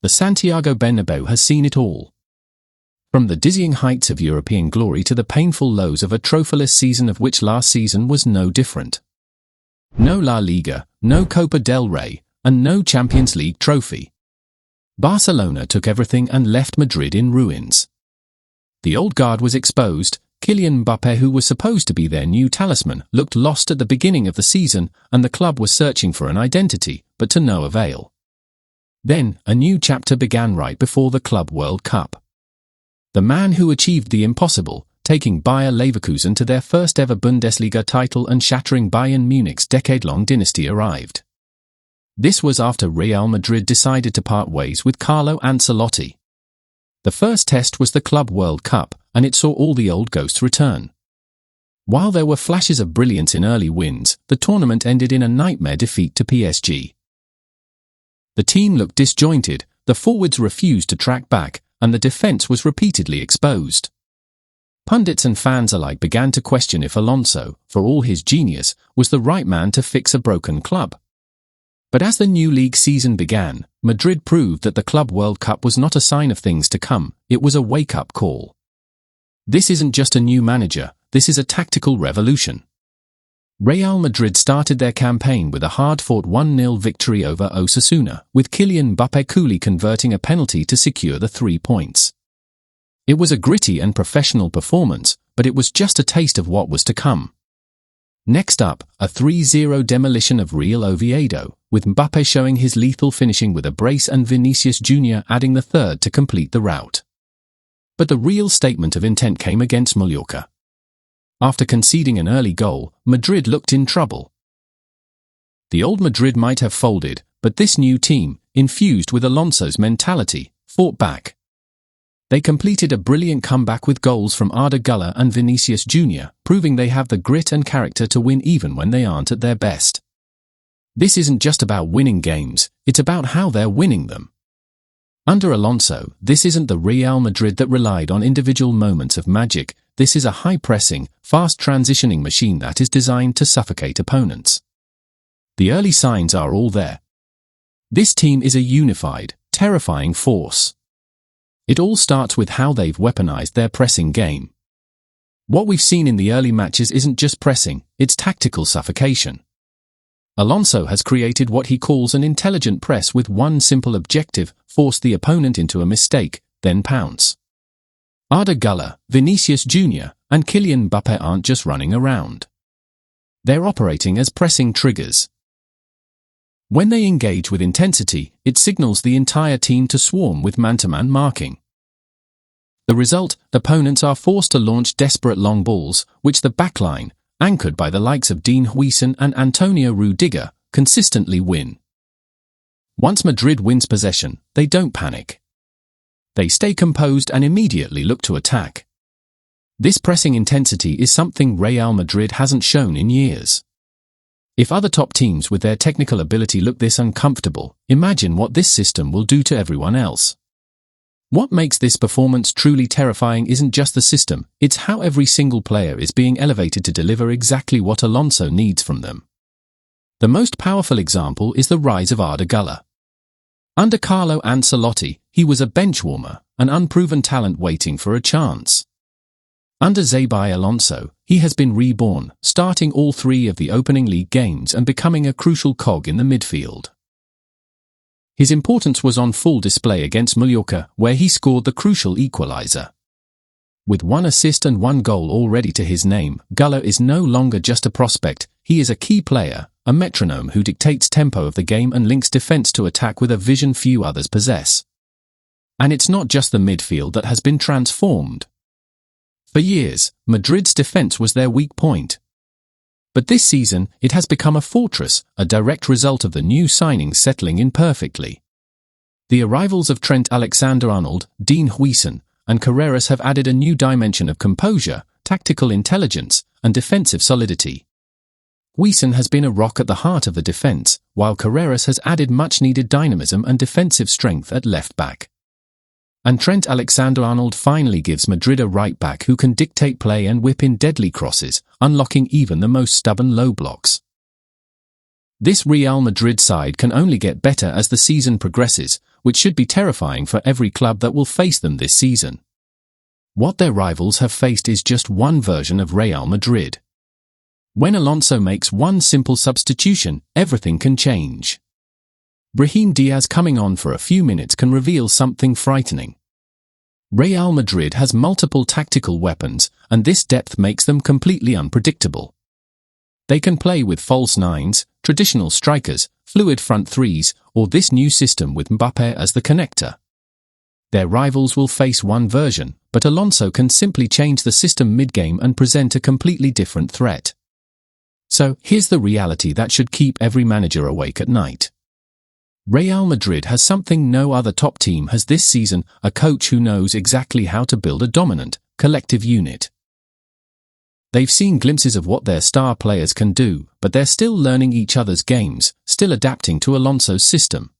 The Santiago Bernabeu has seen it all. From the dizzying heights of European glory to the painful lows of a trophyless season, of which last season was no different. No La Liga, no Copa del Rey, and no Champions League trophy. Barcelona took everything and left Madrid in ruins. The old guard was exposed. Kylian Mbappé, who was supposed to be their new talisman, looked lost at the beginning of the season, and the club was searching for an identity, but to no avail. Then, a new chapter began right before the Club World Cup. The man who achieved the impossible, taking Bayer Leverkusen to their first ever Bundesliga title and shattering Bayern Munich's decade-long dynasty, arrived. This was after Real Madrid decided to part ways with Carlo Ancelotti. The first test was the Club World Cup, and it saw all the old ghosts return. While there were flashes of brilliance in early wins, the tournament ended in a nightmare defeat to PSG. The team looked disjointed, the forwards refused to track back, and the defense was repeatedly exposed. Pundits and fans alike began to question if Alonso, for all his genius, was the right man to fix a broken club. But as the new league season began, Madrid proved that the Club World Cup was not a sign of things to come, it was a wake-up call. This isn't just a new manager, this is a tactical revolution. Real Madrid started their campaign with a hard-fought 1-0 victory over Osasuna, with Kylian Mbappé coolly converting a penalty to secure the 3 points. It was a gritty and professional performance, but it was just a taste of what was to come. Next up, a 3-0 demolition of Real Oviedo, with Mbappé showing his lethal finishing with a brace and Vinicius Jr. adding the third to complete the rout. But the real statement of intent came against Mallorca. After conceding an early goal, Madrid looked in trouble. The old Madrid might have folded, but this new team, infused with Alonso's mentality, fought back. They completed a brilliant comeback with goals from Arda Güler and Vinicius Jr., proving they have the grit and character to win even when they aren't at their best. This isn't just about winning games, it's about how they're winning them. Under Alonso, this isn't the Real Madrid that relied on individual moments of magic, this is a high-pressing, fast-transitioning machine that is designed to suffocate opponents. The early signs are all there. This team is a unified, terrifying force. It all starts with how they've weaponized their pressing game. What we've seen in the early matches isn't just pressing, it's tactical suffocation. Alonso has created what he calls an intelligent press with one simple objective: force the opponent into a mistake, then pounce. Arda Güler, Vinicius Jr., and Kylian Mbappé aren't just running around. They're operating as pressing triggers. When they engage with intensity, it signals the entire team to swarm with man-to-man marking. The result, opponents are forced to launch desperate long balls, which the backline, anchored by the likes of Dean Huijsen and Antonio Rudiger, consistently win. Once Madrid wins possession, they don't panic. They stay composed and immediately look to attack. This pressing intensity is something Real Madrid hasn't shown in years. If other top teams with their technical ability look this uncomfortable, imagine what this system will do to everyone else. What makes this performance truly terrifying isn't just the system, it's how every single player is being elevated to deliver exactly what Alonso needs from them. The most powerful example is the rise of Arda Güler. Under Carlo Ancelotti, he was a benchwarmer, an unproven talent waiting for a chance. Under Xabi Alonso, he has been reborn, starting all 3 of the opening league games and becoming a crucial cog in the midfield. His importance was on full display against Mallorca, where he scored the crucial equalizer. With 1 assist and 1 goal already to his name, Güler is no longer just a prospect, he is a key player, a metronome who dictates tempo of the game and links defense to attack with a vision few others possess. And it's not just the midfield that has been transformed. For years, Madrid's defense was their weak point. But this season, it has become a fortress, a direct result of the new signings settling in perfectly. The arrivals of Trent, Alexander-Arnold, Dean Huijsen, and Carreras have added a new dimension of composure, tactical intelligence, and defensive solidity. Huijsen has been a rock at the heart of the defense, while Carreras has added much-needed dynamism and defensive strength at left-back. And Trent Alexander-Arnold finally gives Madrid a right-back who can dictate play and whip in deadly crosses, unlocking even the most stubborn low blocks. This Real Madrid side can only get better as the season progresses, which should be terrifying for every club that will face them this season. What their rivals have faced is just one version of Real Madrid. When Alonso makes one simple substitution, everything can change. Brahim Diaz coming on for a few minutes can reveal something frightening. Real Madrid has multiple tactical weapons, and this depth makes them completely unpredictable. They can play with false nines, traditional strikers, fluid front threes, or this new system with Mbappé as the connector. Their rivals will face one version, but Alonso can simply change the system mid-game and present a completely different threat. So, here's the reality that should keep every manager awake at night. Real Madrid has something no other top team has this season: a coach who knows exactly how to build a dominant, collective unit. They've seen glimpses of what their star players can do, but they're still learning each other's games, still adapting to Alonso's system.